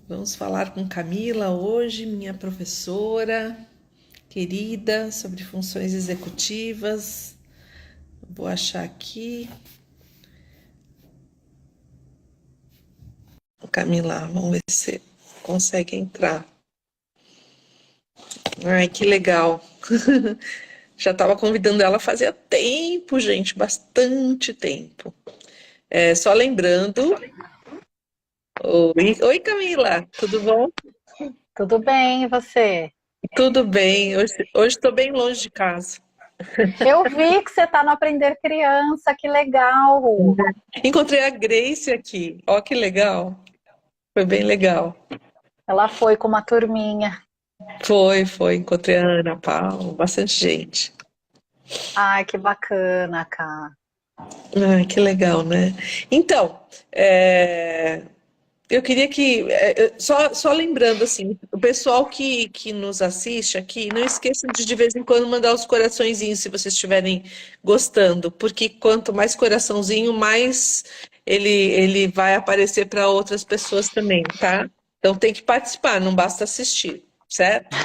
Vamos falar com Camila hoje, minha professora querida, sobre funções executivas. Vou achar aqui. Camila, vamos ver se consegue entrar. Ai, que legal. Já estava convidando ela fazia tempo, gente, bastante tempo. Só lembrando. Oi, Camila, tudo bom? Tudo bem, e você? Tudo bem. Hoje estou bem longe de casa. Eu vi que você está no Aprender Criança, que legal! Encontrei a Grace aqui. Ó, que legal. Foi bem legal. Ela foi com uma turminha. Foi. Encontrei a Ana Paula, bastante gente. Ai, que bacana, cara. Ai, que legal, né? Então, é, eu queria que, só lembrando, assim, o pessoal que nos assiste aqui, não esqueçam de vez em quando mandar os coraçõezinhos, se vocês estiverem gostando, porque quanto mais coraçãozinho, mais ele vai aparecer para outras pessoas também, tá? Então tem que participar, não basta assistir, certo?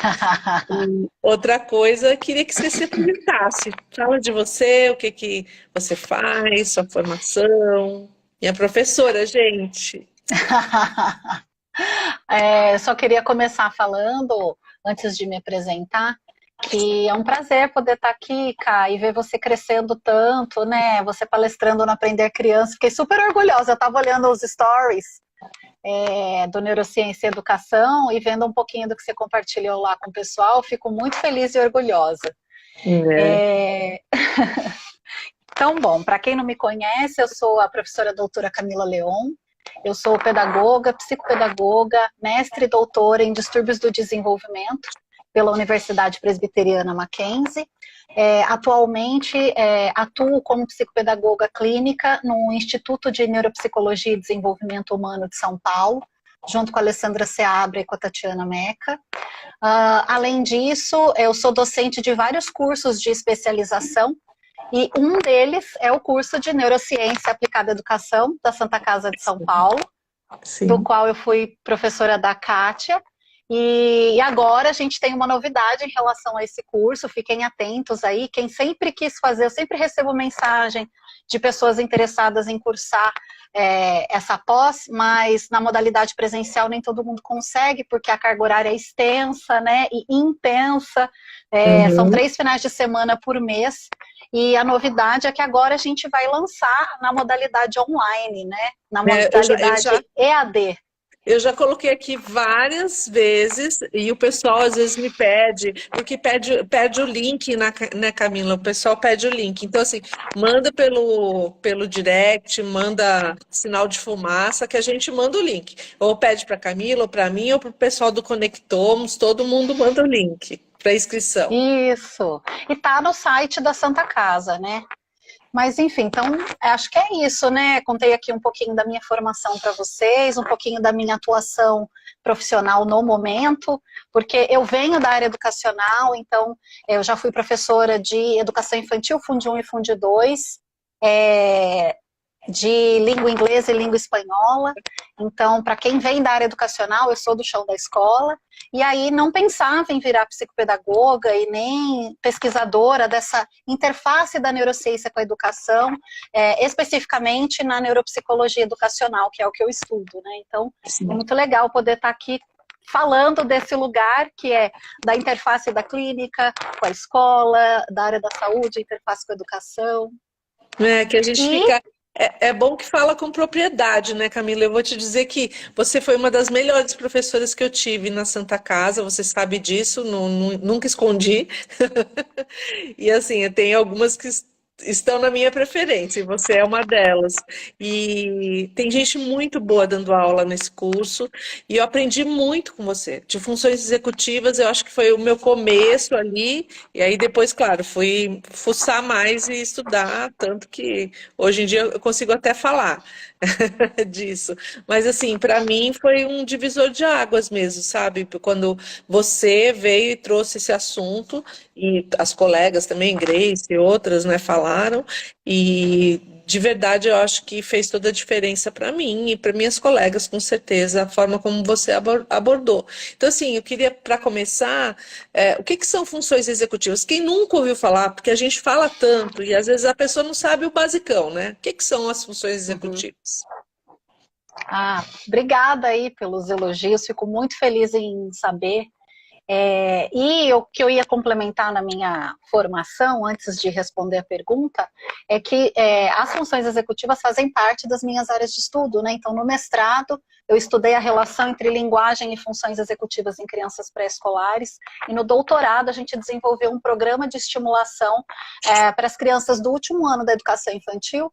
Outra coisa, queria que você se apresentasse. Fala de você, o que que você faz, sua formação. Minha professora, gente. Só queria começar falando, antes de me apresentar, que é um prazer poder estar aqui, Cá, e ver você crescendo tanto, né? Você palestrando no Aprender Criança. Fiquei super orgulhosa. Eu estava olhando os stories do Neurociência e Educação e vendo um pouquinho do que você compartilhou lá com o pessoal. Fico muito feliz e orgulhosa. É. É, Então, bom, para quem não me conhece, eu sou a professora doutora Camila Leon. Eu sou pedagoga, psicopedagoga, mestre e doutora em distúrbios do desenvolvimento pela Universidade Presbiteriana Mackenzie. Atualmente, atuo como psicopedagoga clínica no Instituto de Neuropsicologia e Desenvolvimento Humano de São Paulo, junto com a Alessandra Seabra e com a Tatiana Meca. Além disso, eu sou docente de vários cursos de especialização, e um deles é o curso de Neurociência Aplicada à Educação da Santa Casa de São Paulo, do Sim. qual eu fui professora da Kátia. E agora a gente tem uma novidade em relação a esse curso, fiquem atentos aí. Quem sempre quis fazer, eu sempre recebo mensagem de pessoas interessadas em cursar essa pós, mas na modalidade presencial nem todo mundo consegue, porque a carga horária é extensa, né, e intensa. São Uhum. 3 finais de semana por mês. E a novidade é que agora a gente vai lançar na modalidade online, né? Na É, modalidade EAD. eu já coloquei aqui várias vezes e o pessoal às vezes me pede, porque pede o link, né, Camila? O pessoal pede o link. Então, assim, manda pelo direct, manda sinal de fumaça, que a gente manda o link. Ou pede para Camila, ou para mim, ou para o pessoal do Conectomos, todo mundo manda o link para inscrição. Isso. E tá no site da Santa Casa, né? Mas enfim, então acho que é isso, né? Contei aqui um pouquinho da minha formação para vocês, um pouquinho da minha atuação profissional no momento, porque eu venho da área educacional, então eu já fui professora de educação infantil, Fundi 1 e Fundi 2, de língua inglesa e língua espanhola. Então, para quem vem da área educacional, eu sou do chão da escola, e aí não pensava em virar psicopedagoga e nem pesquisadora dessa interface da neurociência com a educação, especificamente na neuropsicologia educacional, que é o que eu estudo, né? Então, é muito legal poder estar aqui falando desse lugar que é da interface da clínica com a escola, da área da saúde, interface com a educação. É, que a gente E fica. É bom que fala com propriedade, né, Camila? Eu vou te dizer que você foi uma das melhores professoras que eu tive na Santa Casa, você sabe disso, nunca escondi. E assim, tem algumas que estão na minha preferência, e você é uma delas. E tem gente muito boa dando aula nesse curso, e eu aprendi muito com você. De funções executivas, eu acho que foi o meu começo ali, e aí depois, claro, fui fuçar mais e estudar, tanto que hoje em dia eu consigo até falar disso. Mas assim, para mim foi um divisor de águas mesmo, sabe? Quando você veio e trouxe esse assunto, e as colegas também, Grace e outras, né, falaram, e de verdade, eu acho que fez toda a diferença para mim e para minhas colegas, com certeza, a forma como você abordou. Então, assim, eu queria, para começar, o que que são funções executivas? Quem nunca ouviu falar, porque a gente fala tanto e às vezes a pessoa não sabe o basicão, né? O que que são as funções Uhum. executivas? Obrigada aí pelos elogios, fico muito feliz em saber. E o que eu ia complementar na minha formação, antes de responder a pergunta, é que as funções executivas fazem parte das minhas áreas de estudo, né? Então, no mestrado, eu estudei a relação entre linguagem e funções executivas em crianças pré-escolares, e no doutorado a gente desenvolveu um programa de estimulação para as crianças do último ano da educação infantil,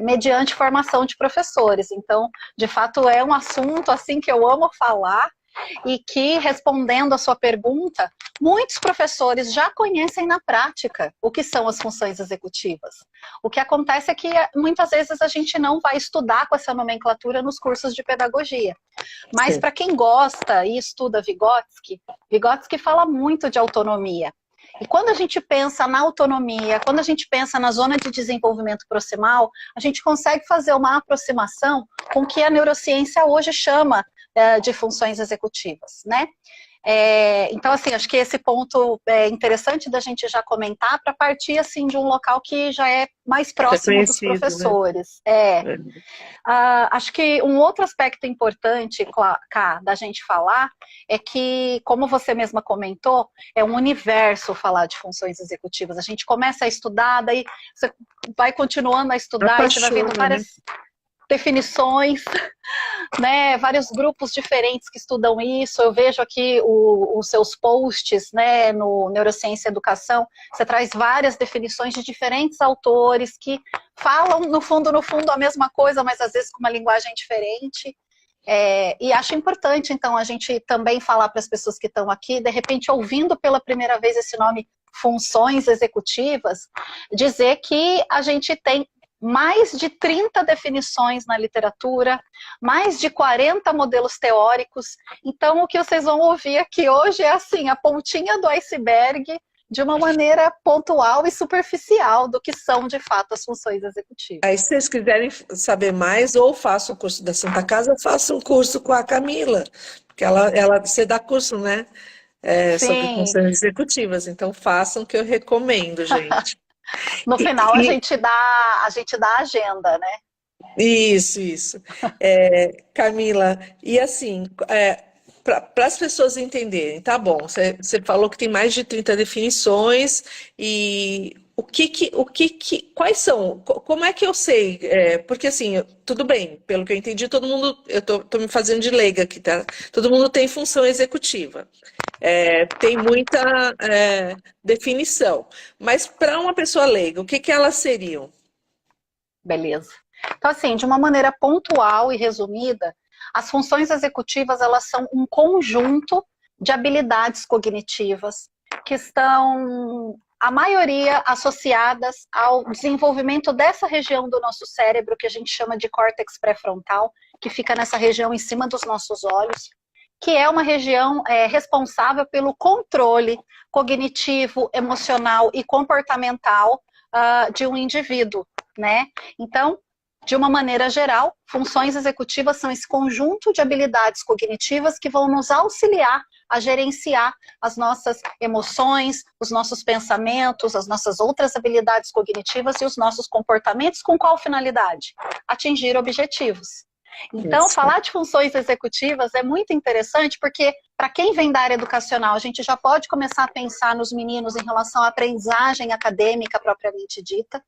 mediante formação de professores. Então, de fato, é um assunto assim que eu amo falar, e que, respondendo a sua pergunta, muitos professores já conhecem na prática o que são as funções executivas. O que acontece é que muitas vezes a gente não vai estudar com essa nomenclatura nos cursos de pedagogia. Mas para quem gosta e estuda Vygotsky, Vygotsky fala muito de autonomia. E quando a gente pensa na autonomia, quando a gente pensa na zona de desenvolvimento proximal, a gente consegue fazer uma aproximação com o que a neurociência hoje chama de funções executivas, né? Então, assim, acho que esse ponto é interessante da gente já comentar para partir, assim, de um local que já é mais próximo dos Né? professores. Acho que um outro aspecto importante, Cá, da gente falar, é que, como você mesma comentou, é um universo falar de funções executivas. A gente começa a estudar, daí você vai continuando a estudar e você vai vendo várias definições, né, vários grupos diferentes que estudam isso. Eu vejo aqui os seus posts, né, no Neurociência e Educação, você traz várias definições de diferentes autores que falam, no fundo, a mesma coisa, mas às vezes com uma linguagem diferente. E acho importante, então, a gente também falar para as pessoas que estão aqui, de repente, ouvindo pela primeira vez esse nome funções executivas, dizer que a gente tem mais de 30 definições na literatura, mais de 40 modelos teóricos. Então, o que vocês vão ouvir aqui hoje é assim, a pontinha do iceberg, de uma maneira pontual e superficial do que são, de fato, as funções executivas. Aí, se vocês quiserem saber mais, ou façam o curso da Santa Casa, ou façam um curso com a Camila, porque você dá curso, né? Sobre funções executivas. Então, façam que eu recomendo, gente. No final, a gente dá a agenda, né? Isso. Camila, e assim, para as pessoas entenderem, tá bom, você falou que tem mais de 30 definições, e quais são? Como é que eu sei? Porque assim, tudo bem, pelo que eu entendi, todo mundo, eu tô me fazendo de leiga aqui, tá? Todo mundo tem função executiva. Tem muita definição. Mas para uma pessoa leiga, o que elas seriam? Beleza. Então, assim, de uma maneira pontual e resumida, as funções executivas, elas são um conjunto de habilidades cognitivas que estão, a maioria, associadas ao desenvolvimento dessa região do nosso cérebro, que a gente chama de córtex pré-frontal, que fica nessa região em cima dos nossos olhos, que é uma região responsável pelo controle cognitivo, emocional e comportamental de um indivíduo, né? Então, de uma maneira geral, funções executivas são esse conjunto de habilidades cognitivas que vão nos auxiliar a gerenciar as nossas emoções, os nossos pensamentos, as nossas outras habilidades cognitivas e os nossos comportamentos. Com qual finalidade? Atingir objetivos. Então, falar de funções executivas é muito interessante porque, para quem vem da área educacional, a gente já pode começar a pensar nos meninos em relação à aprendizagem acadêmica propriamente dita,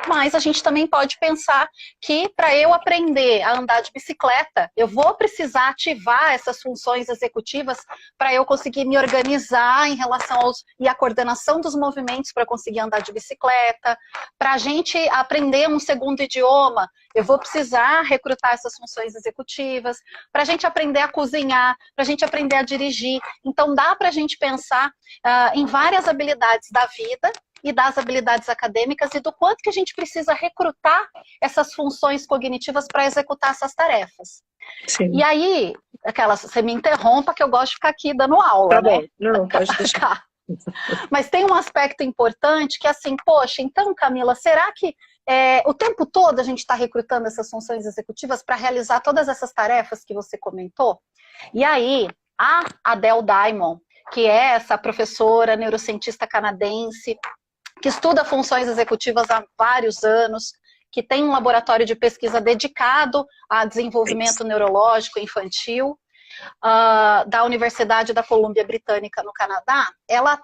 mas a gente também pode pensar que, para eu aprender a andar de bicicleta, eu vou precisar ativar essas funções executivas para eu conseguir me organizar em relação e a coordenação dos movimentos para conseguir andar de bicicleta. Para a gente aprender um segundo idioma, eu vou precisar recrutar essas funções executivas. Para a gente aprender a cozinhar, para a gente aprender a dirigir. Então, dá para a gente pensar em várias habilidades da vida e das habilidades acadêmicas e do quanto que a gente precisa recrutar essas funções cognitivas para executar essas tarefas. Sim. E aí, você me interrompa que eu gosto de ficar aqui dando aula, tá, né? Bom. Não, pode deixar. Mas tem um aspecto importante que é assim, poxa, então, Camila, será que o tempo todo a gente está recrutando essas funções executivas para realizar todas essas tarefas que você comentou. E aí, a Adele Diamond, que é essa professora neurocientista canadense, que estuda funções executivas há vários anos, que tem um laboratório de pesquisa dedicado a desenvolvimento neurológico infantil, da Universidade da Colômbia Britânica no Canadá, ela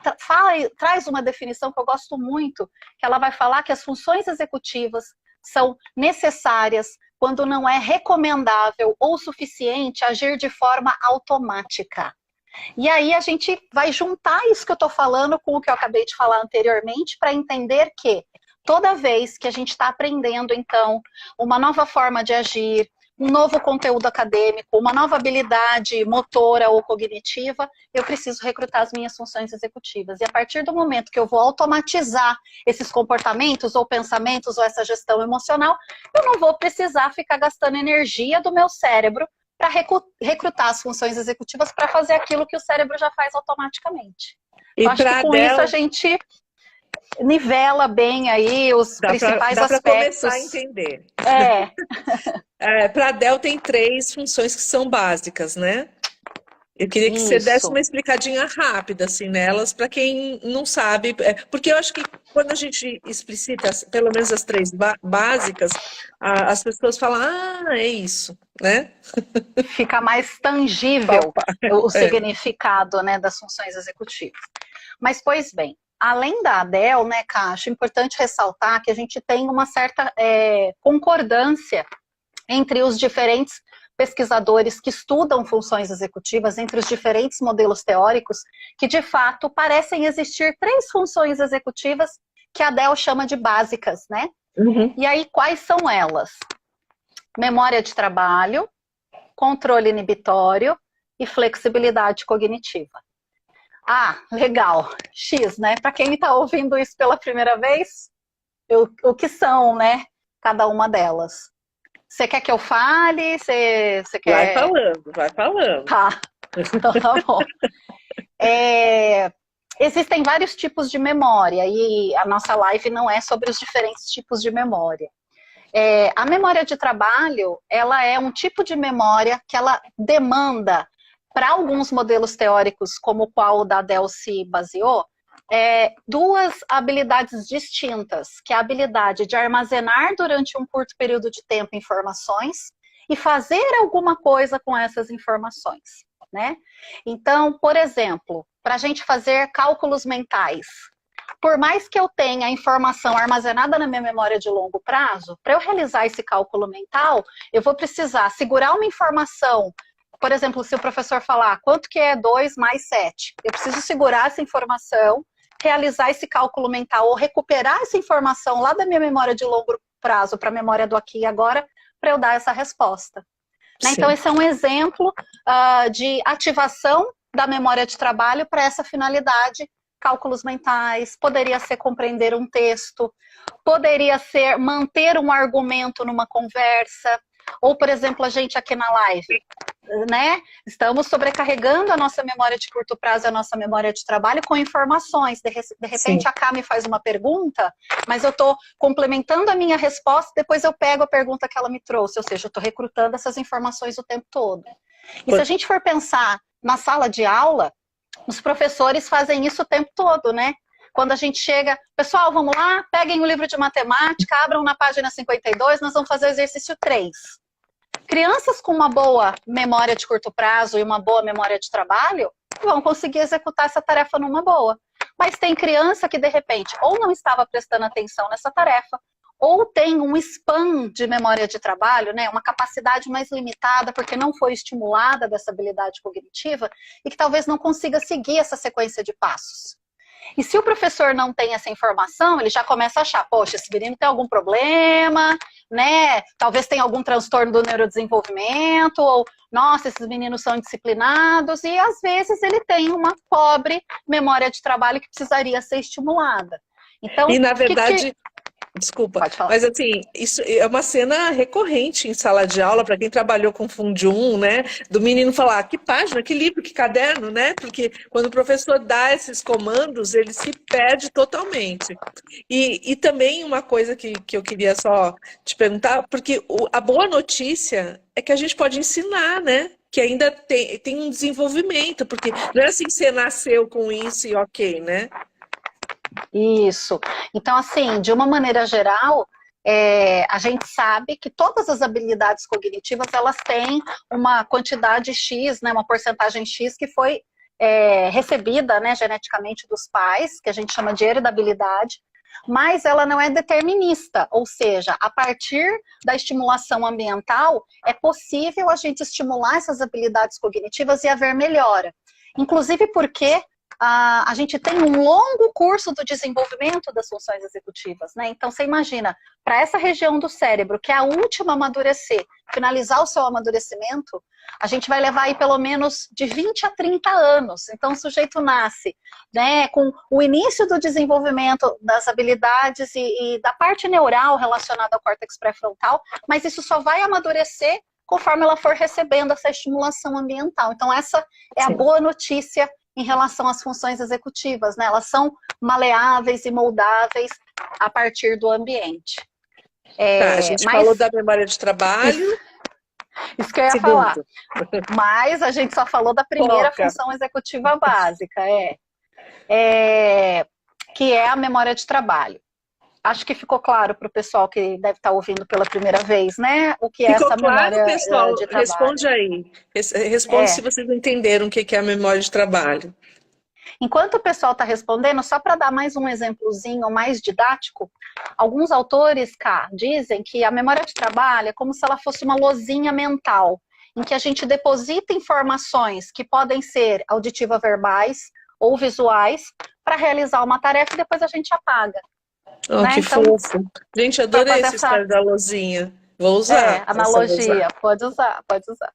traz uma definição que eu gosto muito, que ela vai falar que as funções executivas são necessárias quando não é recomendável ou suficiente agir de forma automática. E aí a gente vai juntar isso que eu estou falando com o que eu acabei de falar anteriormente para entender que toda vez que a gente está aprendendo, então, uma nova forma de agir, um novo conteúdo acadêmico, uma nova habilidade motora ou cognitiva, eu preciso recrutar as minhas funções executivas. E a partir do momento que eu vou automatizar esses comportamentos ou pensamentos ou essa gestão emocional, eu não vou precisar ficar gastando energia do meu cérebro para recrutar as funções executivas para fazer aquilo que o cérebro já faz automaticamente. Eu acho que com isso a gente nivela bem aí os principais aspectos. Dá para começar a entender. Para a Adele tem 3 funções que são básicas, né? Eu queria que você desse uma explicadinha rápida assim nelas, para quem não sabe, porque eu acho que quando a gente explicita pelo menos as 3 básicas, as pessoas falam, é isso, né? Fica mais tangível o significado, né, das funções executivas. Mas, pois bem, além da Adele, né, Ká, acho importante ressaltar que a gente tem uma certa concordância entre os diferentes pesquisadores que estudam funções executivas, entre os diferentes modelos teóricos, que de fato parecem existir 3 funções executivas que a Adele chama de básicas, né? Uhum. E aí, quais são elas? Memória de trabalho, controle inibitório e flexibilidade cognitiva. Legal, X, né? Para quem está ouvindo isso pela primeira vez, o que são, né? Cada uma delas. Você quer que eu fale? Você quer... Vai falando. Tá, então tá bom. Existem vários tipos de memória e a nossa live não é sobre os diferentes tipos de memória. A memória de trabalho, ela é um tipo de memória que ela demanda, para alguns modelos teóricos, como o qual o da Adele se baseou, 2 habilidades distintas, que é a habilidade de armazenar durante um curto período de tempo informações e fazer alguma coisa com essas informações, né? Então, por exemplo, para a gente fazer cálculos mentais, por mais que eu tenha informação armazenada na minha memória de longo prazo, para eu realizar esse cálculo mental, eu vou precisar segurar uma informação. Por exemplo, se o professor falar quanto que é 2 mais 7, eu preciso segurar essa informação, realizar esse cálculo mental ou recuperar essa informação lá da minha memória de longo prazo para a memória do aqui e agora, para eu dar essa resposta. Né? Então, esse é um exemplo de ativação da memória de trabalho para essa finalidade. Cálculos mentais, poderia ser compreender um texto, poderia ser manter um argumento numa conversa, ou, por exemplo, a gente aqui na live, né? Estamos sobrecarregando a nossa memória de curto prazo, a nossa memória de trabalho com informações. De repente a Ká me faz uma pergunta, mas eu estou complementando a minha resposta, depois eu pego a pergunta que ela me trouxe, ou seja, eu estou recrutando essas informações o tempo todo. E se a gente for pensar na sala de aula, os professores fazem isso o tempo todo, né? Quando a gente chega, pessoal, vamos lá, peguem o livro de matemática, abram na página 52, nós vamos fazer o exercício 3. Crianças com uma boa memória de curto prazo e uma boa memória de trabalho vão conseguir executar essa tarefa numa boa. Mas tem criança que, de repente, ou não estava prestando atenção nessa tarefa, ou tem um span de memória de trabalho, né, uma capacidade mais limitada, porque não foi estimulada dessa habilidade cognitiva, e que talvez não consiga seguir essa sequência de passos. E se o professor não tem essa informação, ele já começa a achar, poxa, esse menino tem algum problema, né? Talvez tenha algum transtorno do neurodesenvolvimento, ou, nossa, esses meninos são indisciplinados, e às vezes ele tem uma pobre memória de trabalho que precisaria ser estimulada. Então, e na verdade, Desculpa, Pode falar. mas assim, isso é uma cena recorrente em sala de aula, para quem trabalhou com Fundium, né? Do menino falar, "Ah, que página, que livro, que caderno, né? Porque quando o professor dá esses comandos, ele se perde totalmente. E também uma coisa que eu queria só te perguntar, porque a boa notícia é que a gente pode ensinar, né? Que ainda tem um desenvolvimento, porque não é assim que você nasceu com isso e ok, né? Isso. Então, assim, de uma maneira geral, a gente sabe que todas as habilidades cognitivas, elas têm uma quantidade X, né, uma porcentagem X que foi recebida, né, geneticamente dos pais, que a gente chama de heredabilidade, mas ela não é determinista, ou seja, a partir da estimulação ambiental, é possível a gente estimular essas habilidades cognitivas e haver melhora. Inclusive porque a gente tem um longo curso do desenvolvimento das funções executivas, né? Então, você imagina, para essa região do cérebro, que é a última a amadurecer, finalizar o seu amadurecimento, a gente vai levar aí pelo menos de 20 a 30 anos. Então, o sujeito nasce, né, com o início do desenvolvimento das habilidades e da parte neural relacionada ao córtex pré-frontal, mas isso só vai amadurecer conforme ela for recebendo essa estimulação ambiental. Então, essa é a Sim. boa notícia em relação às funções executivas, né? Elas são maleáveis e moldáveis a partir do ambiente. Tá, a gente Mas falou da memória de trabalho. isso que eu ia falar. Segundo, Mas a gente só falou da primeira foca. função executiva básica, que é a memória de trabalho. Acho que ficou claro para o pessoal que deve estar ouvindo pela primeira vez, né? O que é Ficou essa claro, memória pessoal? de trabalho. Responde aí. Responde se É. vocês entenderam o que é a memória de trabalho. Enquanto o pessoal está respondendo, só para dar mais um exemplozinho mais didático, alguns autores, cá, dizem que a memória de trabalho é como se ela fosse uma lozinha mental, em que a gente deposita informações que podem ser auditiva-verbais ou visuais para realizar uma tarefa e depois a gente apaga. Oh, Né? que Então, fofo. Gente, para adorei fazer essa essa história da luzinha. Vou usar. Essa eu vou usar. analogia, pode usar, pode usar.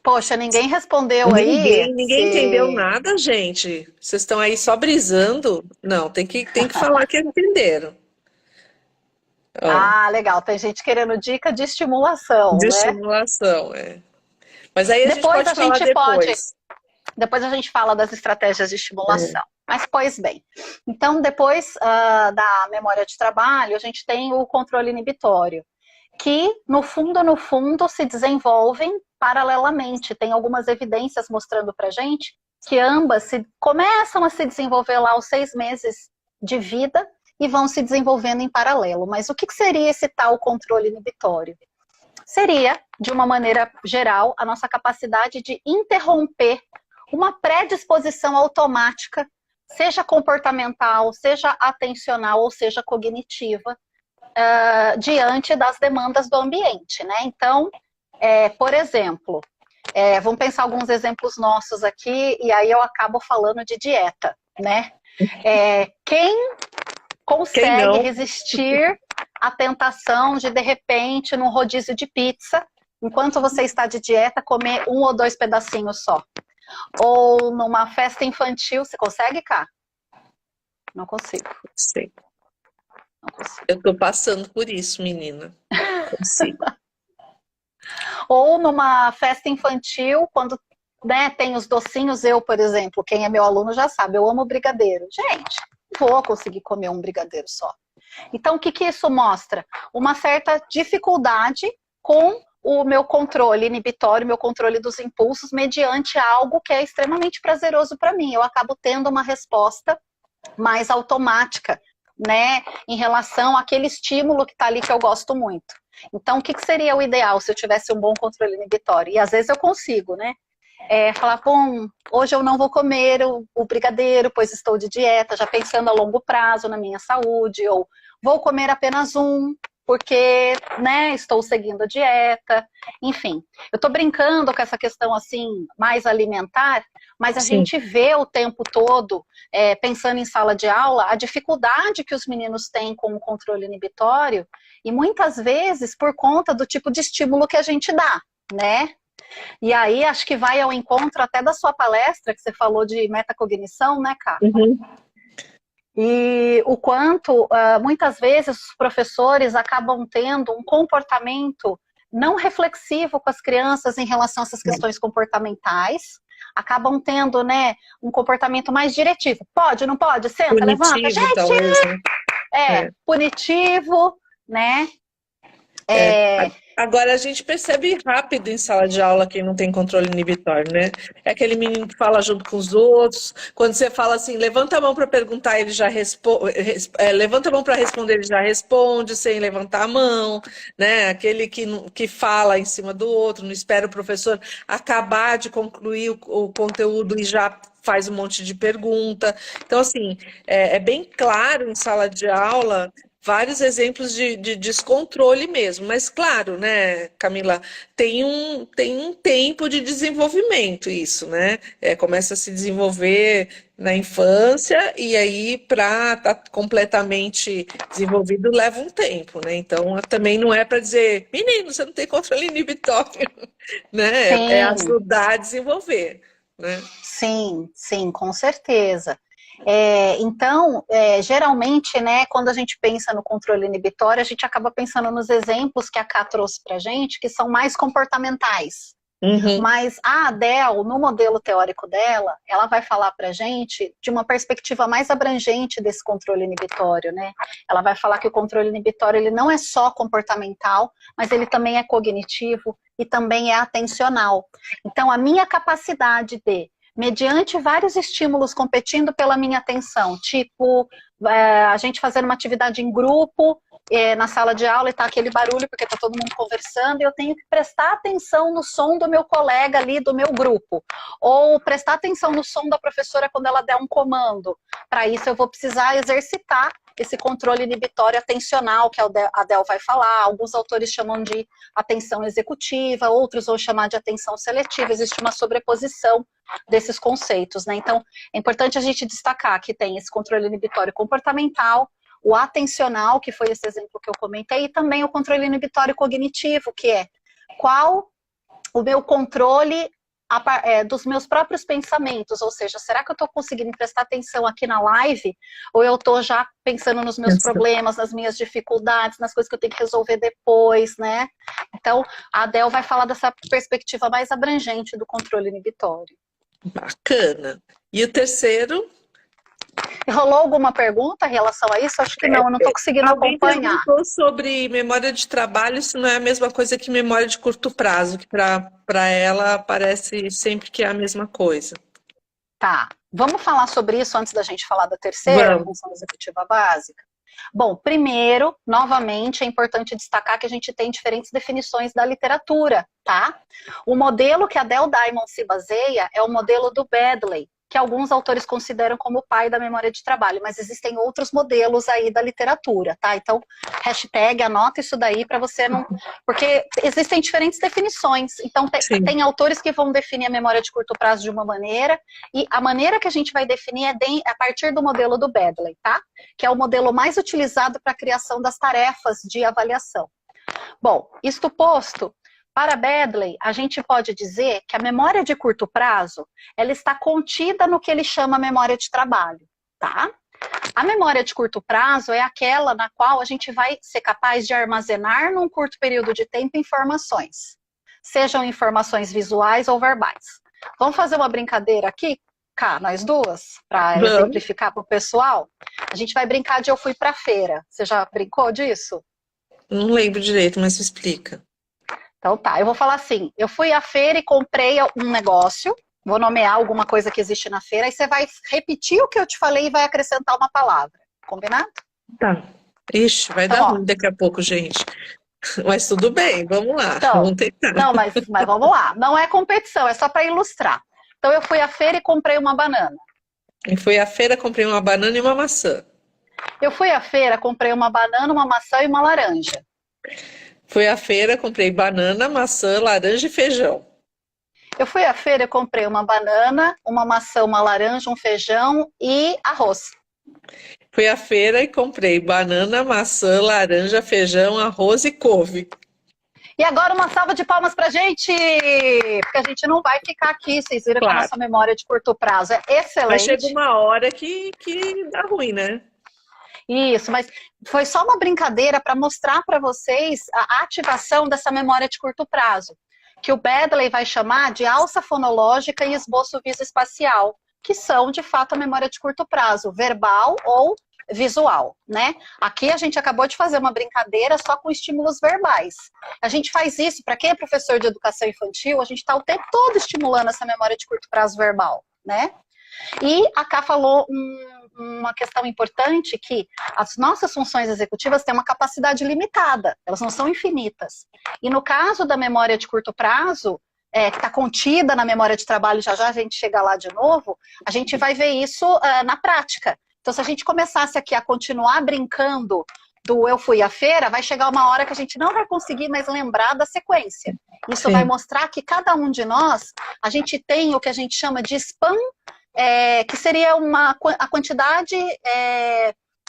Poxa, ninguém respondeu aí Ninguém entendeu se... nada, gente. Vocês estão aí só brisando? Não, tem que falar que entenderam. Ó, Ah, legal, tem gente querendo dica de estimulação, de né? estimulação, é. Mas aí a gente Depois pode a falar gente pode, depois. depois a gente fala das estratégias de É. estimulação. Mas, pois bem, então depois da memória de trabalho, a gente tem o controle inibitório, que no fundo, se desenvolvem paralelamente. Tem algumas evidências mostrando pra gente que ambas começam a se desenvolver lá aos 6 meses de vida e vão se desenvolvendo em paralelo. Mas o que seria esse tal controle inibitório? Seria, de uma maneira geral, a nossa capacidade de interromper uma predisposição automática, seja comportamental, seja atencional ou seja cognitiva, diante das demandas do ambiente, né? Então, por exemplo, vamos pensar alguns exemplos nossos aqui, e aí eu acabo falando de dieta, né? Quem Quem consegue não? resistir à tentação de repente, num rodízio de pizza, enquanto você está de dieta, comer 1 ou 2 pedacinhos só? Ou numa festa infantil, você consegue, Cá? Não consigo, Sei. não consigo. Eu tô passando por isso, menina. Consigo. Ou numa festa infantil, quando tem os docinhos, eu, por exemplo, quem é meu aluno já sabe, eu amo brigadeiro. Gente, não vou conseguir comer um brigadeiro só. Então, o que isso mostra? Uma certa dificuldade com o meu controle inibitório, meu controle dos impulsos, mediante algo que é extremamente prazeroso para mim. Eu acabo tendo uma resposta mais automática, né, em relação àquele estímulo que está ali que eu gosto muito. Então, o que seria o ideal se eu tivesse um bom controle inibitório? E às vezes eu consigo, né? Falar, bom, hoje eu não vou comer o brigadeiro, pois estou de dieta, já pensando a longo prazo na minha saúde, ou vou comer apenas um, porque, né, estou seguindo a dieta, enfim. Eu estou brincando com essa questão, assim, mais alimentar, mas a Sim. gente vê o tempo todo, pensando em sala de aula, a dificuldade que os meninos têm com o controle inibitório, e muitas vezes por conta do tipo de estímulo que a gente dá, né? E aí, acho que vai ao encontro até da sua palestra, que você falou de metacognição, né, Cá? Uhum. E o quanto, muitas vezes, os professores acabam tendo um comportamento não reflexivo com as crianças em relação a essas questões comportamentais, acabam tendo, né, um comportamento mais diretivo. Pode, não pode? Senta, levanta. Punitivo, Gente, talvez, né? É. punitivo, né? É. É, Agora a gente percebe rápido em sala de aula quem não tem controle inibitório, né? É aquele menino que fala junto com os outros. Quando você fala assim, levanta a mão para perguntar, ele já responde. Levanta a mão para responder, ele já responde sem levantar a mão, né? Aquele que fala em cima do outro, não espera o professor acabar de concluir o conteúdo e já faz um monte de pergunta. Então, assim, é bem claro em sala de aula vários exemplos de descontrole mesmo. Mas, claro, né, Camila, tem um tempo de desenvolvimento isso, né? Começa a se desenvolver na infância e aí para estar completamente desenvolvido leva um tempo, né? Então, também não é para dizer, menino, você não tem controle inibitório, né? É sim, ajudar a desenvolver, né? sim, sim, com certeza. Então, geralmente, né, quando a gente pensa no controle inibitório, a gente acaba pensando nos exemplos que a Ká trouxe para a gente, que são mais comportamentais. Uhum. Mas a Adele, no modelo teórico dela, ela vai falar para a gente de uma perspectiva mais abrangente desse controle inibitório, né? Ela vai falar que o controle inibitório ele não é só comportamental, mas ele também é cognitivo e também é atencional. Então, a minha capacidade de, mediante vários estímulos competindo pela minha atenção, tipo a gente fazendo uma atividade em grupo, na sala de aula e tá aquele barulho porque tá todo mundo conversando e eu tenho que prestar atenção no som do meu colega ali, do meu grupo. Ou prestar atenção no som da professora quando ela der um comando. Para isso eu vou precisar exercitar esse controle inibitório atencional que a Adele vai falar. Alguns autores chamam de atenção executiva, outros vão chamar de atenção seletiva. Existe uma sobreposição desses conceitos, né? Então, é importante a gente destacar que tem esse controle inibitório comportamental, o atencional, que foi esse exemplo que eu comentei, e também o controle inibitório cognitivo, que é qual o meu controle dos meus próprios pensamentos, ou seja, será que eu estou conseguindo prestar atenção aqui na live, ou eu estou já pensando nos meus problemas, nas minhas dificuldades, nas coisas que eu tenho que resolver depois, né? Então, a Adele vai falar dessa perspectiva mais abrangente do controle inibitório. Bacana. E o terceiro? Rolou alguma pergunta em relação a isso? Acho que não, eu não estou conseguindo Alguém acompanhar. perguntou sobre memória de trabalho, se não é a mesma coisa que memória de curto prazo, que para ela parece sempre que é a mesma coisa. Tá, vamos falar sobre isso antes da gente falar da terceira Vamos. função executiva básica? Bom, primeiro, novamente, é importante destacar que a gente tem diferentes definições da literatura, tá? O modelo que a Dell Diamond se baseia é o modelo do Baddeley, que alguns autores consideram como o pai da memória de trabalho, mas existem outros modelos aí da literatura, tá? Então, hashtag, anota isso daí para você não... Porque existem diferentes definições, então tem autores que vão definir a memória de curto prazo de uma maneira, e a maneira que a gente vai definir é a partir do modelo do Baddeley, tá? Que é o modelo mais utilizado para a criação das tarefas de avaliação. Bom, isto posto, para Baddeley, a gente pode dizer que a memória de curto prazo, ela está contida no que ele chama memória de trabalho, tá? A memória de curto prazo é aquela na qual a gente vai ser capaz de armazenar num curto período de tempo informações, sejam informações visuais ou verbais. Vamos fazer uma brincadeira aqui, cá, nós duas, para exemplificar para o pessoal? A gente vai brincar de eu fui para a feira. Você já brincou disso? Não lembro direito, mas explica. Então tá, eu vou falar assim, eu fui à feira e comprei um negócio, vou nomear alguma coisa que existe na feira, aí você vai repetir o que eu te falei e vai acrescentar uma palavra, combinado? Tá. Ixi, vai dar ruim daqui a pouco, gente. Mas tudo bem, vamos lá, então, vamos tentar. Não, mas vamos lá, não é competição, é só para ilustrar. Então eu fui à feira e comprei uma banana. E fui à feira, comprei uma banana e uma maçã. Eu fui à feira, comprei uma banana, uma maçã e uma laranja. Fui à feira, comprei banana, maçã, laranja e feijão. Eu fui à feira e comprei uma banana, uma maçã, uma laranja, um feijão e arroz. Fui à feira e comprei banana, maçã, laranja, feijão, arroz e couve. E agora uma salva de palmas pra gente! Porque a gente não vai ficar aqui, vocês viram que a Claro. nossa memória de curto prazo é Mas chega excelente. uma hora que dá ruim, né? Isso, mas foi só uma brincadeira para mostrar para vocês a ativação dessa memória de curto prazo, que o Baddeley vai chamar de alça fonológica e esboço visoespacial, que são, de fato, a memória de curto prazo, verbal ou visual, né? Aqui a gente acabou de fazer uma brincadeira só com estímulos verbais. A gente faz isso, para quem é professor de educação infantil, a gente está o tempo todo estimulando essa memória de curto prazo verbal, né? E a Ká falou uma questão importante, que as nossas funções executivas têm uma capacidade limitada, elas não são infinitas. E no caso da memória de curto prazo, que está contida na memória de trabalho, já já a gente chega lá de novo, a gente vai ver isso na prática. Então, se a gente começasse aqui a continuar brincando do eu fui à feira, vai chegar uma hora que a gente não vai conseguir mais lembrar da sequência. Isso vai mostrar que cada um de nós, a gente tem o que a gente chama de spam, que seria a quantidade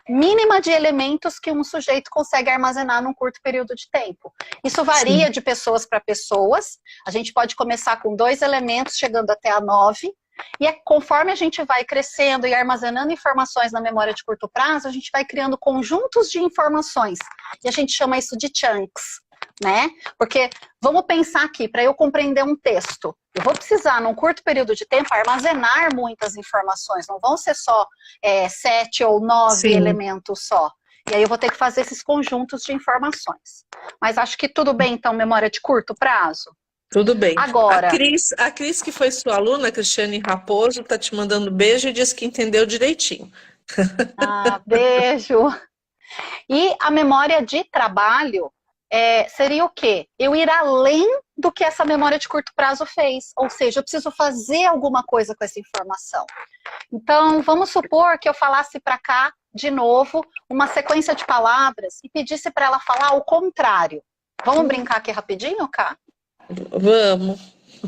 mínima de elementos que um sujeito consegue armazenar num curto período de tempo. Isso varia de pessoas para pessoas. A gente pode começar com 2 elementos, chegando até a 9. E conforme a gente vai crescendo e armazenando informações na memória de curto prazo, a gente vai criando conjuntos de informações. E a gente chama isso de chunks, né? Porque vamos pensar aqui, para eu compreender um texto, eu vou precisar, num curto período de tempo, armazenar muitas informações. Não vão ser só 7 ou 9 elementos só. E aí eu vou ter que fazer esses conjuntos de informações. Mas acho que tudo bem, então, memória de curto prazo? Tudo bem. Agora, a Cris, que foi sua aluna, Cristiane Raposo, tá te mandando beijo e disse que entendeu direitinho. Beijo. E a memória de trabalho seria o quê? Eu ir além do que essa memória de curto prazo fez. Ou seja, eu preciso fazer alguma coisa com essa informação. Então, vamos supor que eu falasse para cá, de novo, uma sequência de palavras e pedisse para ela falar o contrário. Vamos brincar aqui rapidinho, Ká? Vamos.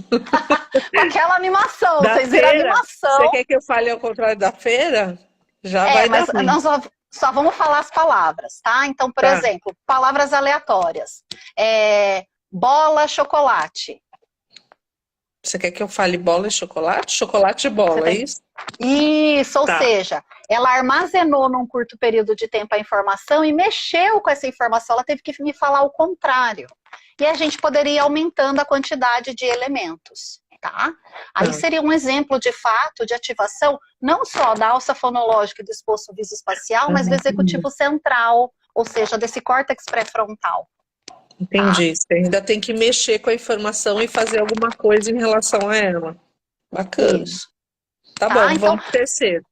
Com aquela animação, vocês viram a animação. Você quer que eu fale ao contrário da feira? Já vai dar ruim. Nós só vamos falar as palavras, tá? Então, por exemplo, palavras aleatórias. Bola, chocolate. Você quer que eu fale bola e chocolate? Chocolate e bola, é isso? Isso, ou seja, ela armazenou num curto período de tempo a informação e mexeu com essa informação, ela teve que me falar o contrário. E a gente poderia ir aumentando a quantidade de elementos, tá? Aí seria um exemplo, de fato, de ativação, não só da alça fonológica e do esboço visoespacial, mas do executivo central, ou seja, desse córtex pré-frontal. Entendi. Você ainda tem que mexer com a informação e fazer alguma coisa em relação a ela. Bacana. Isso. Tá bom, então, vamos pro terceiro.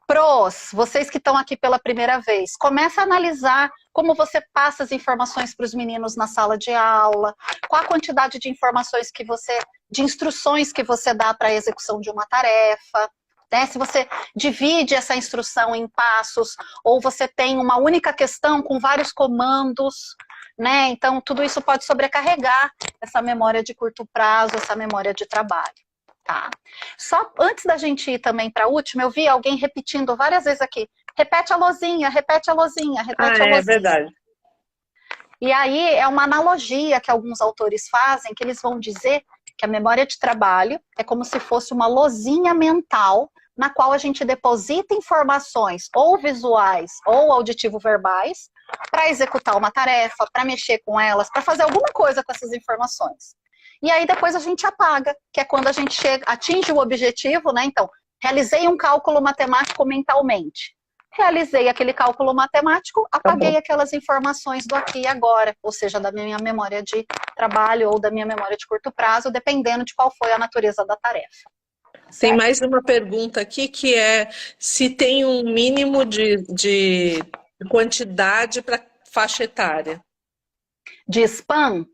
Pros, vocês que estão aqui pela primeira vez, começa a analisar como você passa as informações para os meninos na sala de aula, qual a quantidade de informações de instruções que você dá para a execução de uma tarefa, né? Se você divide essa instrução em passos, ou você tem uma única questão com vários comandos, né? Então, tudo isso pode sobrecarregar essa memória de curto prazo, essa memória de trabalho. Tá. Só antes da gente ir também para a última, eu vi alguém repetindo várias vezes aqui. Repete a lozinha, repete a lozinha, repete a lozinha. É verdade. E aí é uma analogia que alguns autores fazem, que eles vão dizer que a memória de trabalho é como se fosse uma lozinha mental na qual a gente deposita informações ou visuais ou auditivo-verbais para executar uma tarefa, para mexer com elas, para fazer alguma coisa com essas informações. E aí depois a gente apaga, que é quando a gente atinge o objetivo, né? Então, realizei um cálculo matemático mentalmente. Realizei aquele cálculo matemático, apaguei aquelas informações do aqui e agora, ou seja, da minha memória de trabalho ou da minha memória de curto prazo, dependendo de qual foi a natureza da tarefa. Certo? Tem mais uma pergunta aqui, que é se tem um mínimo de quantidade para faixa etária. De spam?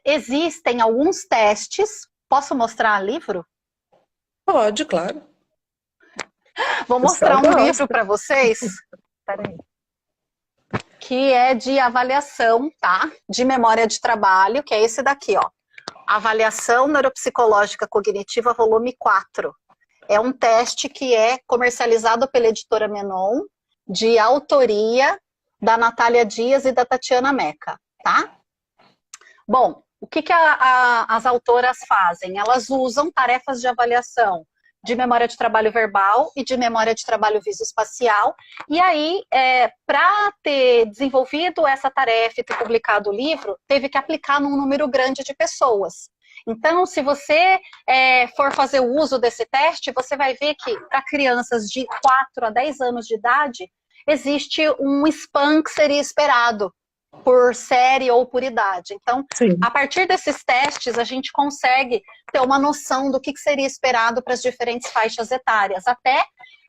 Existem alguns testes. Posso mostrar livro? Pode, claro. Vou mostrar um livro para vocês. Peraí. Que é de avaliação, tá? De memória de trabalho, que é esse daqui, ó. Avaliação Neuropsicológica Cognitiva, volume 4. É um teste que é comercializado pela editora Menon, de autoria da Natália Dias e da Tatiana Meca, tá? Bom, o que as autoras fazem? Elas usam tarefas de avaliação de memória de trabalho verbal e de memória de trabalho visoespacial. E aí, para ter desenvolvido essa tarefa e ter publicado o livro, teve que aplicar num número grande de pessoas. Então, se você for fazer o uso desse teste, você vai ver que para crianças de 4 a 10 anos de idade, existe um span que seria esperado por série ou por idade. Então, Sim. a partir desses testes, a gente consegue ter uma noção do que seria esperado para as diferentes faixas etárias, até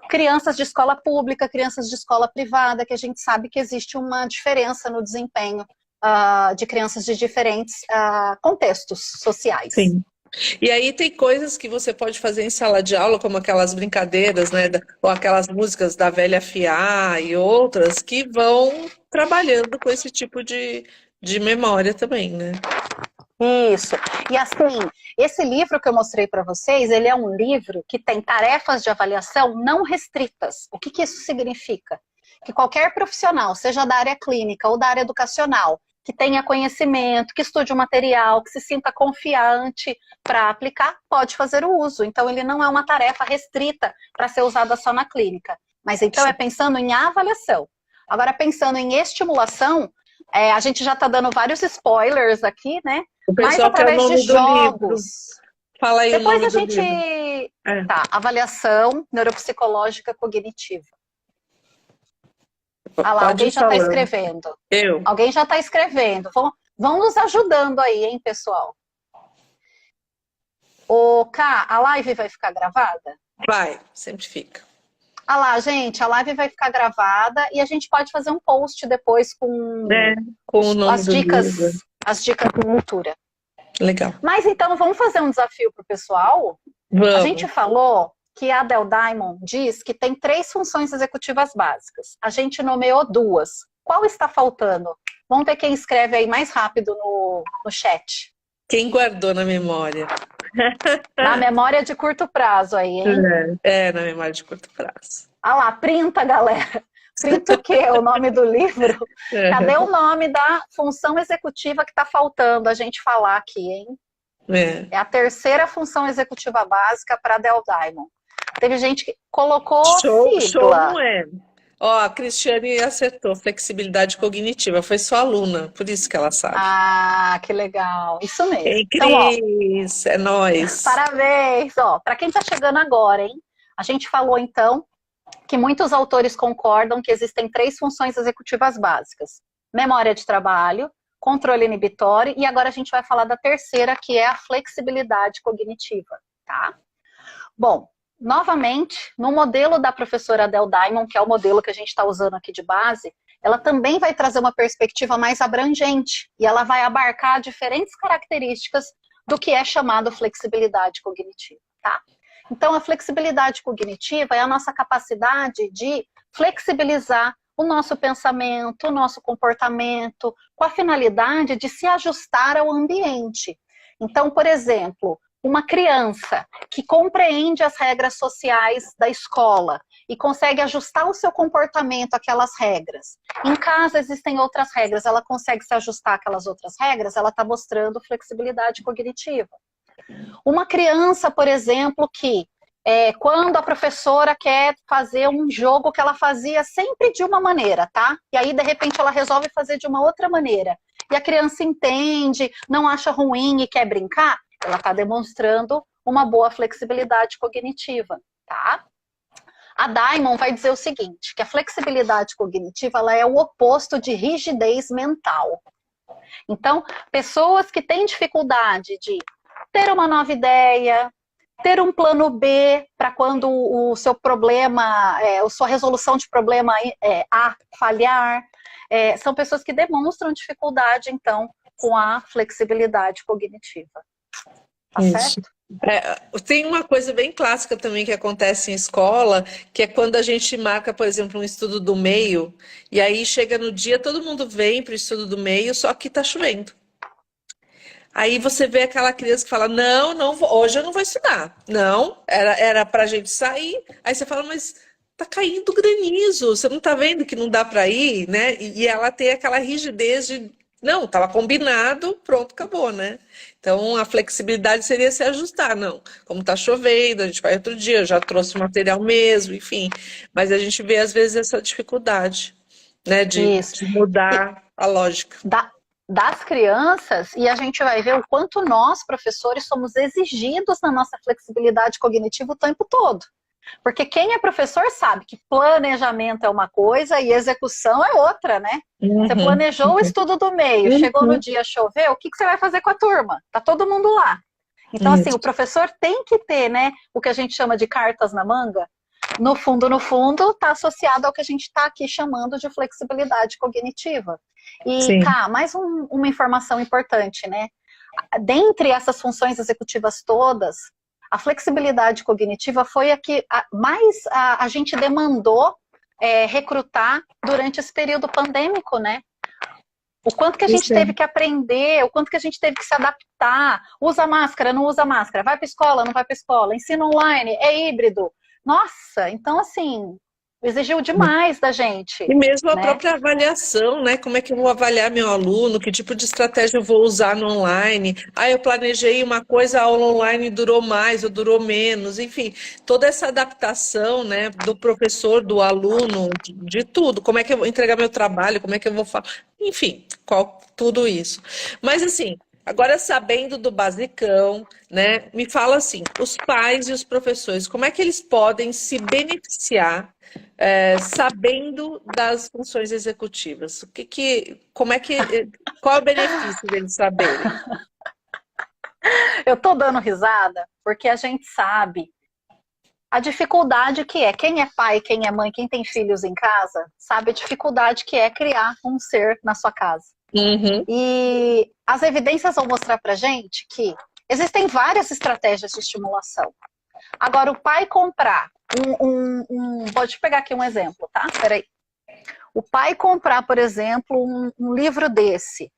crianças de escola pública, crianças de escola privada, que a gente sabe que existe uma diferença no desempenho de crianças de diferentes contextos sociais. Sim. E aí tem coisas que você pode fazer em sala de aula, como aquelas brincadeiras, né? Ou aquelas músicas da Velha Fiá e outras que vão trabalhando com esse tipo de memória também, né? Isso. E assim, esse livro que eu mostrei para vocês, ele é um livro que tem tarefas de avaliação não restritas. O que isso significa? Que qualquer profissional, seja da área clínica ou da área educacional, que tenha conhecimento, que estude o material, que se sinta confiante para aplicar, pode fazer o uso. Então, ele não é uma tarefa restrita para ser usada só na clínica. Mas então é pensando em avaliação. Agora, pensando em estimulação, a gente já está dando vários spoilers aqui, né? Mas através de jogos. Fala aí depois o nome a gente... do livro. Tá, avaliação neuropsicológica cognitiva. Ah lá, alguém já está escrevendo. Alguém já está escrevendo. Vão nos ajudando aí, hein, pessoal? Ô, Ká, a live vai ficar gravada? Vai, sempre fica. Ah lá, gente, a live vai ficar gravada e a gente pode fazer um post depois com o nome as dicas de leitura. Legal. Mas então, vamos fazer um desafio para o pessoal? Vamos. A gente falou que a Adele Diamond diz que tem 3 funções executivas básicas. A gente nomeou 2. Qual está faltando? Vamos ver quem escreve aí mais rápido no chat. Quem guardou na memória? Na memória de curto prazo aí, hein? Na memória de curto prazo. Ah lá, printa, galera. Printa o quê? O nome do livro? Cadê o nome da função executiva que está faltando a gente falar aqui, hein? É a 3ª função executiva básica para Adele Diamond. Teve gente que colocou sigla. Show não é. Ó, a Cristiane acertou, flexibilidade cognitiva. Foi sua aluna, por isso que ela sabe. Ah, que legal. Isso mesmo. Ei, Cris, então, é nóis. Parabéns. Para quem está chegando agora, hein? A gente falou, então, que muitos autores concordam que existem 3 funções executivas básicas. Memória de trabalho, controle inibitório, e agora a gente vai falar da 3ª, que é a flexibilidade cognitiva, tá? Bom, novamente, no modelo da professora Adele Diamond, que é o modelo que a gente está usando aqui de base, ela também vai trazer uma perspectiva mais abrangente, e ela vai abarcar diferentes características do que é chamado flexibilidade cognitiva, tá? Então, a flexibilidade cognitiva é a nossa capacidade de flexibilizar o nosso pensamento, o nosso comportamento, com a finalidade de se ajustar ao ambiente. Então, por exemplo, uma criança que compreende as regras sociais da escola e consegue ajustar o seu comportamento àquelas regras. Em casa existem outras regras, ela consegue se ajustar àquelas outras regras, ela está mostrando flexibilidade cognitiva. Uma criança, por exemplo, que quando a professora quer fazer um jogo que ela fazia sempre de uma maneira, tá? E aí, de repente, ela resolve fazer de uma outra maneira. E a criança entende, não acha ruim e quer brincar, ela está demonstrando uma boa flexibilidade cognitiva, tá? A Diamond vai dizer o seguinte, que a flexibilidade cognitiva ela é o oposto de rigidez mental. Então, pessoas que têm dificuldade de ter uma nova ideia, ter um plano B para quando o seu problema, a sua resolução de problema A falhar, são pessoas que demonstram dificuldade, então, com a flexibilidade cognitiva. Tá certo? Tem uma coisa bem clássica também que acontece em escola, que é quando a gente marca, por exemplo, um estudo do meio, e aí chega no dia, todo mundo vem para o estudo do meio, só que está chovendo. Aí você vê aquela criança que fala, não, hoje eu não vou estudar. Não, era pra gente sair. Aí você fala, mas tá caindo granizo, você não tá vendo que não dá pra ir, né? E ela tem aquela rigidez de Não, estava combinado, pronto, acabou, né? Então a flexibilidade seria se ajustar, não. Como está chovendo, a gente vai outro dia, eu já trouxe o material mesmo, enfim. Mas a gente vê às vezes essa dificuldade, né, Isso. de E mudar a lógica. das crianças, e a gente vai ver o quanto nós, professores, somos exigidos na nossa flexibilidade cognitiva o tempo todo. Porque quem é professor sabe que planejamento é uma coisa e execução é outra, né? Você Uhum, planejou o estudo do meio, chegou no uhum, dia, choveu, o que você vai fazer com a turma? Tá todo mundo lá. Então, assim, o isso, professor tem que ter, né, o que a gente chama de cartas na manga. No fundo, está associado ao que a gente está aqui chamando de flexibilidade cognitiva. E, sim. cá, mais uma informação importante, né? Dentre essas funções executivas todas, a flexibilidade cognitiva foi a que mais a gente demandou recrutar durante esse período pandêmico, né? O quanto que a gente Isso é. teve que aprender, o quanto que a gente teve que se adaptar. Usa máscara, não usa máscara. Vai para escola, não vai para escola. Ensino online, é híbrido. Nossa, então assim, exigiu demais da gente, E mesmo a né? própria avaliação, né? Como é que eu vou avaliar meu aluno? Que tipo de estratégia eu vou usar no online? Ah, eu planejei uma coisa, a aula online durou mais ou durou menos, enfim, toda essa adaptação, né, do professor, do aluno, de tudo. Como é que eu vou entregar meu trabalho? Como é que eu vou falar? Enfim, tudo isso. Mas assim, agora sabendo do basicão, né, me fala assim, os pais e os professores, como é que eles podem se beneficiar sabendo das funções executivas? Como é que, qual é o benefício deles saberem? Eu tô dando risada porque a gente sabe a dificuldade que é. Quem é pai, quem é mãe, quem tem filhos em casa, sabe a dificuldade que é criar um ser na sua casa. Uhum, E as evidências vão mostrar pra gente que existem várias estratégias de estimulação. Agora, o pai comprar pode pegar aqui um exemplo, tá? Peraí. O pai comprar, por exemplo, um livro desse,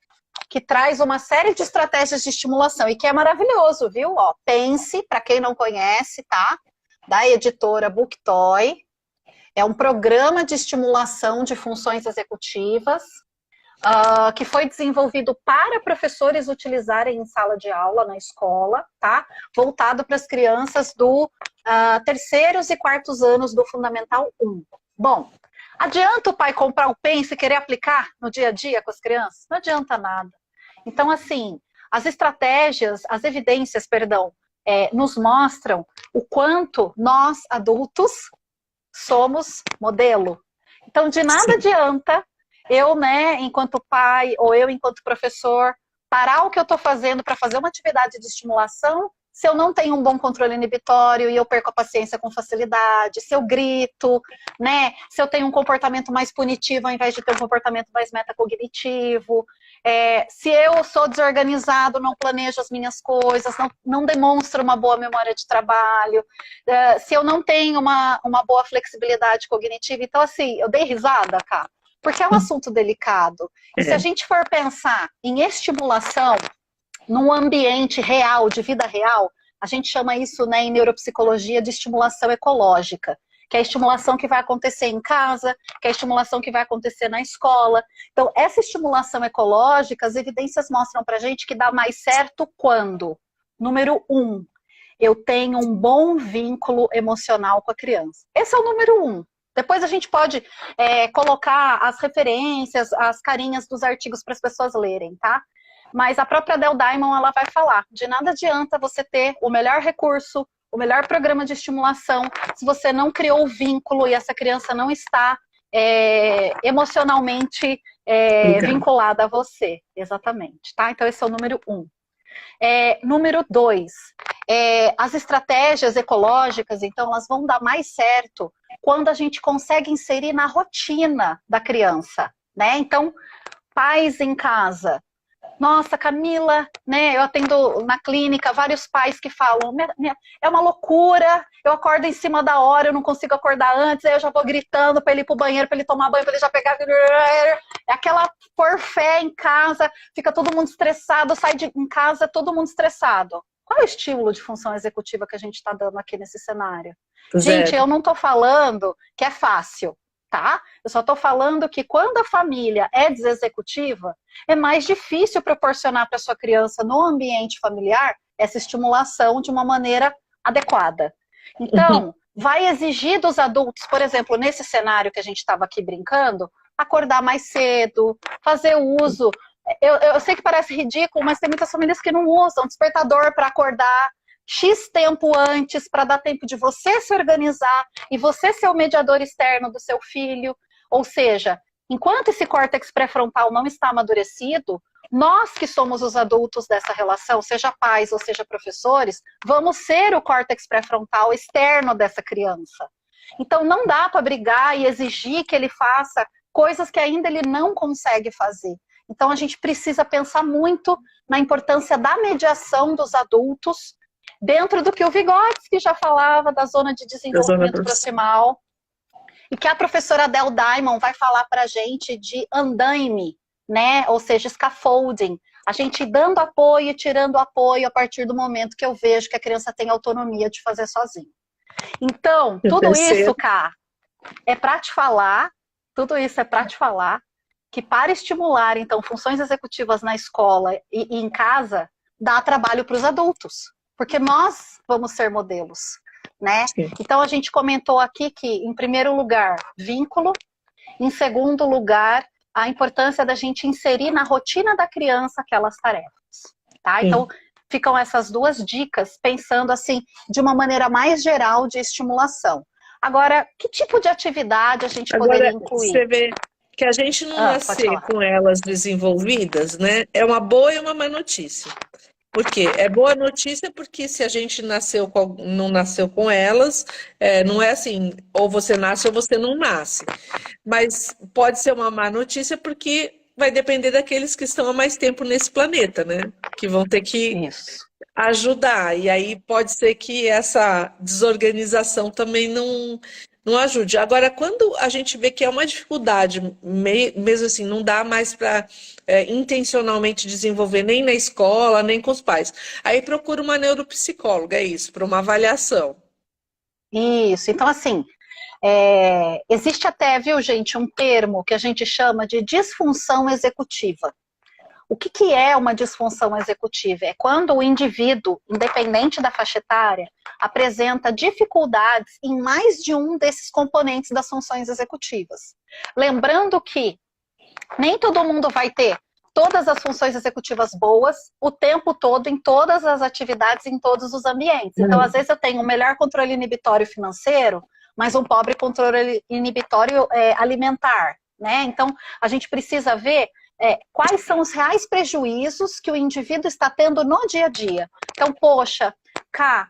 que traz uma série de estratégias de estimulação e que é maravilhoso, viu? Ó, Pense, para quem não conhece, tá? Da editora Booktoy. É um programa de estimulação de funções executivas que foi desenvolvido para professores utilizarem em sala de aula, na escola, tá? Voltado para as crianças do terceiros e quartos anos do Fundamental 1. Bom, adianta o pai comprar o Pense e querer aplicar no dia a dia com as crianças? Não adianta nada. Então, assim, as estratégias, as evidências, perdão, nos mostram o quanto nós, adultos, somos modelo. Então, de nada sim. adianta eu, né, enquanto pai, ou eu, enquanto professor, parar o que eu estou fazendo para fazer uma atividade de estimulação se eu não tenho um bom controle inibitório e eu perco a paciência com facilidade, se eu grito, né, se eu tenho um comportamento mais punitivo ao invés de ter um comportamento mais metacognitivo, se eu sou desorganizado, não planejo as minhas coisas, não demonstro uma boa memória de trabalho, se eu não tenho uma boa flexibilidade cognitiva. Então, assim, eu dei risada, cara, porque é um assunto delicado. E se a É. gente for pensar em estimulação num ambiente real, de vida real, a gente chama isso, né, em neuropsicologia de estimulação ecológica, que é a estimulação que vai acontecer em casa, que é a estimulação que vai acontecer na escola. Então, essa estimulação ecológica, as evidências mostram pra gente que dá mais certo quando, número 1, eu tenho um bom vínculo emocional com a criança. Esse é o número 1. Depois a gente pode colocar as referências, as carinhas dos artigos para as pessoas lerem, tá? Mas a própria Del Diamond, ela vai falar, de nada adianta você ter o melhor recurso, o melhor programa de estimulação, se você não criou o vínculo e essa criança não está emocionalmente Legal. vinculada a você. Exatamente, tá? Então esse é o número 1. Número 2, as estratégias ecológicas, então, elas vão dar mais certo quando a gente consegue inserir na rotina da criança, né? Então, pais em casa. Nossa, Camila, né? Eu atendo na clínica vários pais que falam, é uma loucura, eu acordo em cima da hora, eu não consigo acordar antes, aí eu já vou gritando para ele ir pro banheiro, para ele tomar banho, para ele já pegar. É aquela forfé em casa, fica todo mundo estressado, sai em casa todo mundo estressado. Qual é o estímulo de função executiva que a gente está dando aqui nesse cenário? Gente, Zero. eu não estou falando que é fácil, tá? Eu só estou falando que quando a família é desexecutiva, é mais difícil proporcionar para sua criança no ambiente familiar essa estimulação de uma maneira adequada. Uhum. Então, vai exigir dos adultos, por exemplo, nesse cenário que a gente estava aqui brincando, acordar mais cedo, fazer o uso. Eu sei que parece ridículo, mas tem muitas famílias que não usam despertador para acordar X tempo antes, para dar tempo de você se organizar e você ser o mediador externo do seu filho. Ou seja, enquanto esse córtex pré-frontal não está amadurecido, nós que somos os adultos dessa relação, seja pais ou seja professores, vamos ser o córtex pré-frontal externo dessa criança. Então não dá para brigar e exigir que ele faça coisas que ainda ele não consegue fazer. Então a gente precisa pensar muito na importância da mediação dos adultos, dentro do que o Vygotsky já falava da zona de desenvolvimento proximal, e que a professora Adele Diamond vai falar para a gente de andaime, né? Ou seja, scaffolding. A gente dando apoio e tirando apoio a partir do momento que eu vejo que a criança tem autonomia de fazer sozinha. Então, tudo isso, Cá, é para te falar, tudo isso é para te falar que para estimular, então, funções executivas na escola e em casa, dá trabalho para os adultos, porque nós vamos ser modelos, né? Sim. Então, a gente comentou aqui que, em primeiro lugar, vínculo, em segundo lugar, a importância da gente inserir na rotina da criança aquelas tarefas, tá? Sim. Então, ficam essas duas dicas, pensando assim, de uma maneira mais geral de estimulação. Agora, que tipo de atividade a gente poderia incluir? Você vê que a gente não nascer com elas desenvolvidas, né? É uma boa e uma má notícia. Por quê? É boa notícia porque se a gente não nasceu com elas, não é assim, ou você nasce ou você não nasce. Mas pode ser uma má notícia porque vai depender daqueles que estão há mais tempo nesse planeta, né? Que vão ter que ajudar. E aí pode ser que essa desorganização também não ajude. Agora, quando a gente vê que é uma dificuldade, mesmo assim, não dá mais para intencionalmente desenvolver nem na escola, nem com os pais. Aí procura uma neuropsicóloga, é isso, para uma avaliação. Isso, então assim, existe até, viu, gente, um termo que a gente chama de disfunção executiva. O que é uma disfunção executiva? É quando o indivíduo, independente da faixa etária, apresenta dificuldades em mais de um desses componentes das funções executivas. Lembrando que nem todo mundo vai ter todas as funções executivas boas o tempo todo, em todas as atividades, em todos os ambientes. Então, às vezes eu tenho um melhor controle inibitório financeiro, mas um pobre controle inibitório alimentar, né? Então, a gente precisa ver quais são os reais prejuízos que o indivíduo está tendo no dia a dia. Então, poxa, Cá,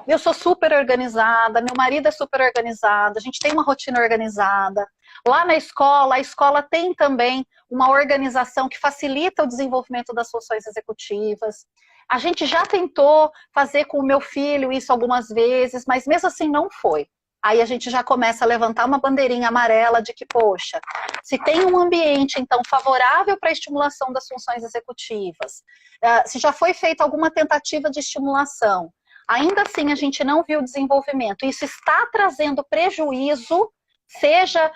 eu sou super organizada, meu marido é super organizado, a gente tem uma rotina organizada. Lá na escola, a escola tem também uma organização que facilita o desenvolvimento das funções executivas. A gente já tentou fazer com o meu filho isso algumas vezes, mas mesmo assim não foi. Aí a gente já começa a levantar uma bandeirinha amarela de que, poxa, se tem um ambiente, então, favorável para a estimulação das funções executivas, se já foi feita alguma tentativa de estimulação, ainda assim a gente não viu desenvolvimento, isso está trazendo prejuízo, seja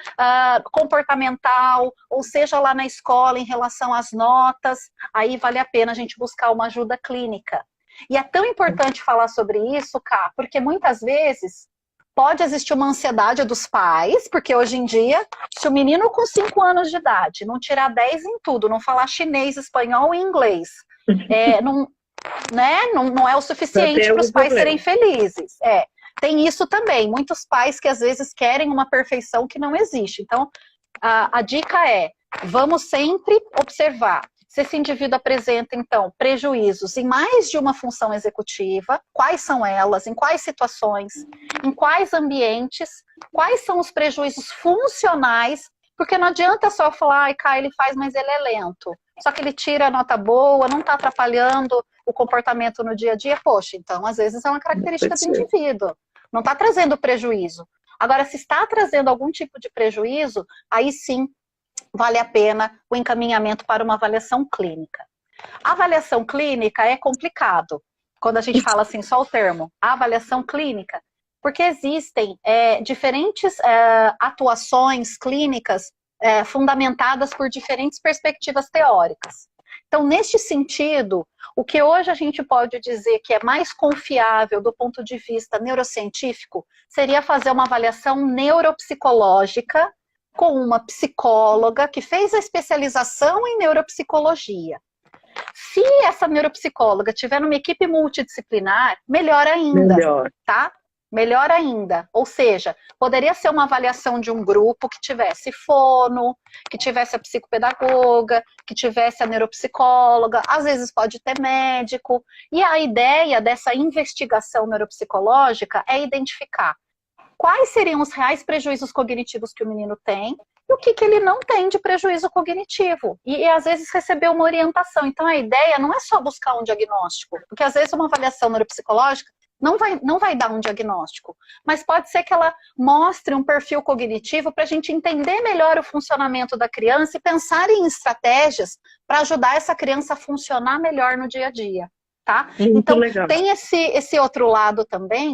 comportamental, ou seja lá na escola em relação às notas, aí vale a pena a gente buscar uma ajuda clínica. E é tão importante falar sobre isso, Cá, porque muitas vezes pode existir uma ansiedade dos pais, porque hoje em dia, se o menino com 5 anos de idade não tirar 10 em tudo, não falar chinês, espanhol e inglês, não é o suficiente para os pais serem felizes. Tem isso também, muitos pais que às vezes querem uma perfeição que não existe. Então, a dica é, vamos sempre observar se esse indivíduo apresenta, então, prejuízos em mais de uma função executiva, quais são elas, em quais situações, em quais ambientes, quais são os prejuízos funcionais, porque não adianta só falar, ai, Cá, ele faz, mas ele é lento. Só que ele tira a nota boa, não está atrapalhando o comportamento no dia a dia. Poxa, então, às vezes é uma característica do indivíduo. Não está trazendo prejuízo. Agora, se está trazendo algum tipo de prejuízo, aí sim, vale a pena o encaminhamento para uma avaliação clínica. A avaliação clínica é complicado. Quando a gente fala assim, só o termo, a avaliação clínica, Porque existem diferentes atuações clínicas fundamentadas por diferentes perspectivas teóricas. Então, neste sentido, o que hoje a gente pode dizer que é mais confiável do ponto de vista neurocientífico seria fazer uma avaliação neuropsicológica com uma psicóloga que fez a especialização em neuropsicologia. Se essa neuropsicóloga tiver numa equipe multidisciplinar, melhor ainda, tá? Melhor ainda. Ou seja, poderia ser uma avaliação de um grupo que tivesse fono, que tivesse a psicopedagoga, que tivesse a neuropsicóloga, às vezes pode ter médico. E a ideia dessa investigação neuropsicológica é identificar quais seriam os reais prejuízos cognitivos que o menino tem e o que ele não tem de prejuízo cognitivo. E às vezes receber uma orientação. Então a ideia não é só buscar um diagnóstico, porque às vezes uma avaliação neuropsicológica não vai dar um diagnóstico, mas pode ser que ela mostre um perfil cognitivo para a gente entender melhor o funcionamento da criança e pensar em estratégias para ajudar essa criança a funcionar melhor no dia a dia. Tá? Então, legal. Tem esse outro lado também,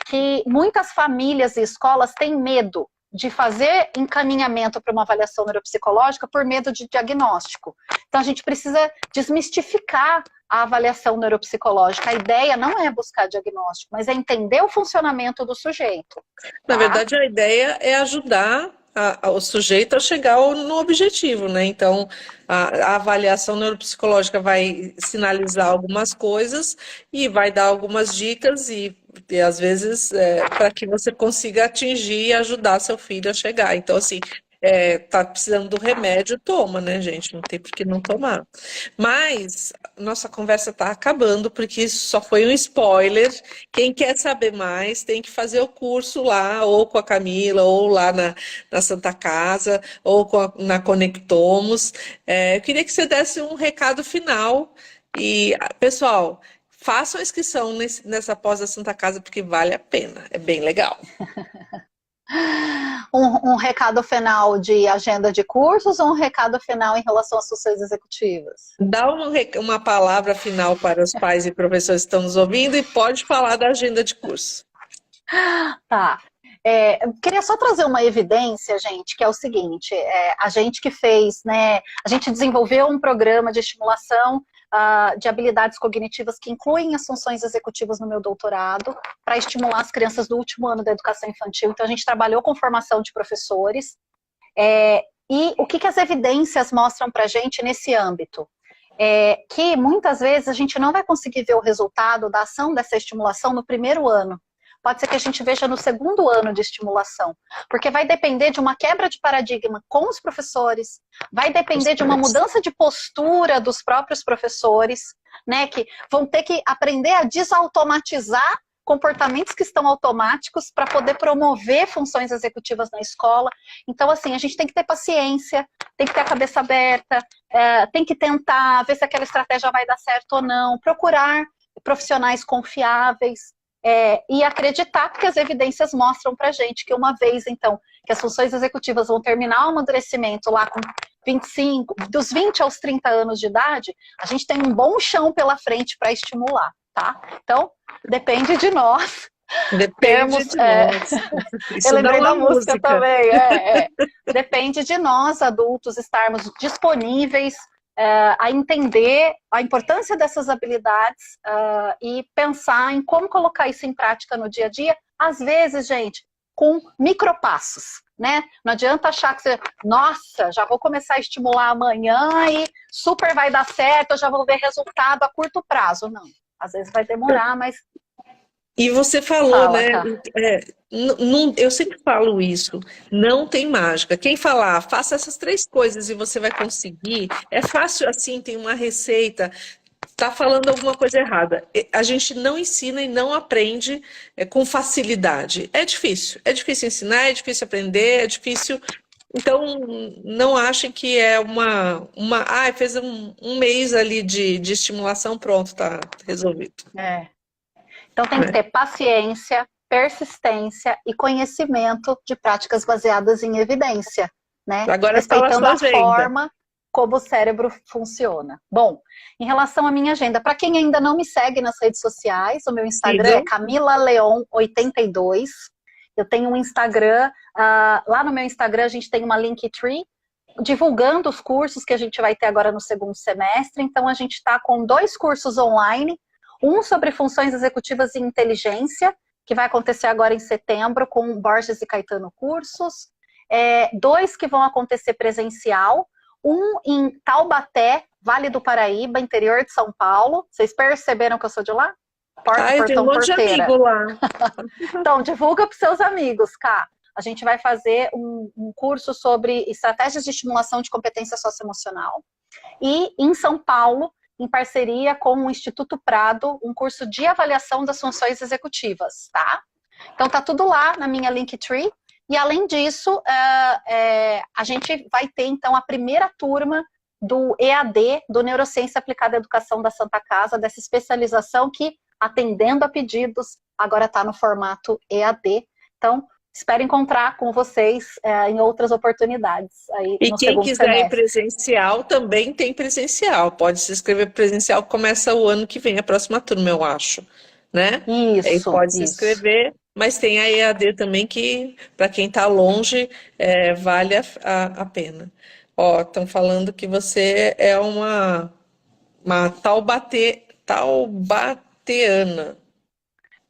que muitas famílias e escolas têm medo de fazer encaminhamento para uma avaliação neuropsicológica por medo de diagnóstico. Então, a gente precisa desmistificar a avaliação neuropsicológica. A ideia não é buscar diagnóstico, mas é entender o funcionamento do sujeito. Tá? Na verdade, a ideia é ajudar o sujeito a chegar no objetivo, né? Então, a avaliação neuropsicológica vai sinalizar algumas coisas e vai dar algumas dicas e às vezes, para que você consiga atingir e ajudar seu filho a chegar. Então, assim, tá precisando do remédio, toma, né, gente? Não tem por que não tomar. Mas nossa conversa tá acabando, porque isso só foi um spoiler. Quem quer saber mais tem que fazer o curso lá, ou com a Camila, ou lá na Santa Casa, ou na Conectomos. Eu queria que você desse um recado final. E, pessoal, façam a inscrição nessa pós da Santa Casa, porque vale a pena. É bem legal. Um recado final de agenda de cursos ou um recado final em relação às funções executivas? Dá uma palavra final para os pais e professores que estão nos ouvindo e pode falar da agenda de curso. Tá. Eu queria só trazer uma evidência, gente, que é o seguinte, a gente que fez, né, a gente desenvolveu um programa de estimulação de habilidades cognitivas que incluem as funções executivas no meu doutorado, para estimular as crianças do último ano da educação infantil. Então a gente trabalhou com formação de professores, e o que as evidências mostram para a gente nesse âmbito? Que muitas vezes a gente não vai conseguir ver o resultado da ação dessa estimulação no primeiro ano. Pode ser que a gente veja no segundo ano de estimulação, porque vai depender de uma quebra de paradigma com os professores, vai depender de uma mudança de postura dos próprios professores, né, que vão ter que aprender a desautomatizar comportamentos que estão automáticos para poder promover funções executivas na escola. Então, assim, a gente tem que ter paciência, tem que ter a cabeça aberta, tem que tentar ver se aquela estratégia vai dar certo ou não, procurar profissionais confiáveis, e acreditar, porque as evidências mostram pra gente que uma vez, então, que as funções executivas vão terminar o amadurecimento lá com 25, dos 20 aos 30 anos de idade, a gente tem um bom chão pela frente para estimular, tá? Então, depende de nós. Depende de nós. Eu lembrei da música também. Depende de nós, adultos, estarmos disponíveis a entender a importância dessas habilidades e pensar em como colocar isso em prática no dia a dia, às vezes, gente, com micropassos, né? Não adianta achar que você, nossa, já vou começar a estimular amanhã e super vai dar certo, eu já vou ver resultado a curto prazo. Não, às vezes vai demorar, mas... E você falou, né? Tá. Eu sempre falo isso, não tem mágica. Quem falar, faça essas 3 coisas e você vai conseguir, é fácil assim, tem uma receita, tá falando alguma coisa errada. A gente não ensina e não aprende com facilidade. É difícil ensinar, é difícil aprender, é difícil... Então, não achem que é fez um mês ali de estimulação, pronto, tá resolvido. Então tem que ter paciência, persistência e conhecimento de práticas baseadas em evidência, né? Agora respeitando a forma como o cérebro funciona. Bom, em relação à minha agenda, para quem ainda não me segue nas redes sociais, o meu Instagram é CamilaLeon82. Eu tenho um Instagram, lá no meu Instagram a gente tem uma Linktree, divulgando os cursos que a gente vai ter agora no segundo semestre. Então a gente está com 2 cursos online, um sobre funções executivas e inteligência, que vai acontecer agora em setembro com Borges e Caetano Cursos, 2 que vão acontecer presencial, um em Taubaté, Vale do Paraíba, interior de São Paulo. Vocês perceberam que eu sou de lá? Porta, Ai, tem um portão, monte de porteira. amigo lá. Então, divulga para os seus amigos, Cá. A gente vai fazer um curso sobre estratégias de estimulação de competência socioemocional. E em São Paulo, em parceria com o Instituto Prado, um curso de avaliação das funções executivas, tá? Então tá tudo lá na minha Linktree. E além disso, a gente vai ter então a primeira turma do EAD, do Neurociência Aplicada à Educação da Santa Casa, dessa especialização que, atendendo a pedidos, agora está no formato EAD. Então, espero encontrar com vocês em outras oportunidades aí E no quem segundo quiser ir semestre. presencial, também tem presencial. Pode se inscrever presencial, começa o ano que vem, a próxima turma, eu acho, né? Aí Isso, pode se isso. inscrever, mas tem a EAD também que, para quem está longe, vale a pena. Ó, estão falando que você é uma taubateana,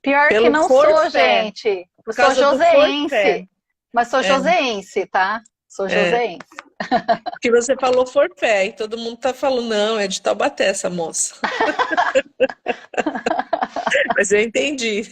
Pior que pelo não sou, forfé, gente. Eu por sou causa do forfé. joseense. Mas sou É, joseense, tá? Sou é. joseense. Que você falou forfé, e todo mundo tá falando, não, é de Taubaté essa moça. Mas eu entendi.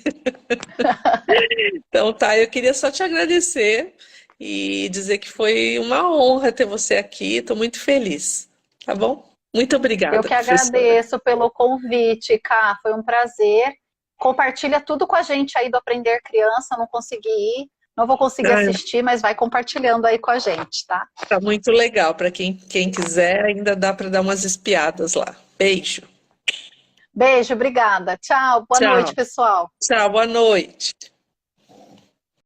Então tá, eu queria só te agradecer e dizer que foi uma honra ter você aqui, estou muito feliz, tá bom? Muito Eu obrigada, que professora. agradeço pelo convite, Cá. Foi um prazer. Compartilha tudo com a gente aí do Aprender Criança. Não consegui ir, não vou conseguir Ah, assistir, mas vai compartilhando aí com a gente, tá? tá muito legal, para quem quiser, ainda dá para dar umas espiadas lá. Beijo. Beijo, obrigada. Tchau, boa noite, Tchau. pessoal. Tchau, boa noite.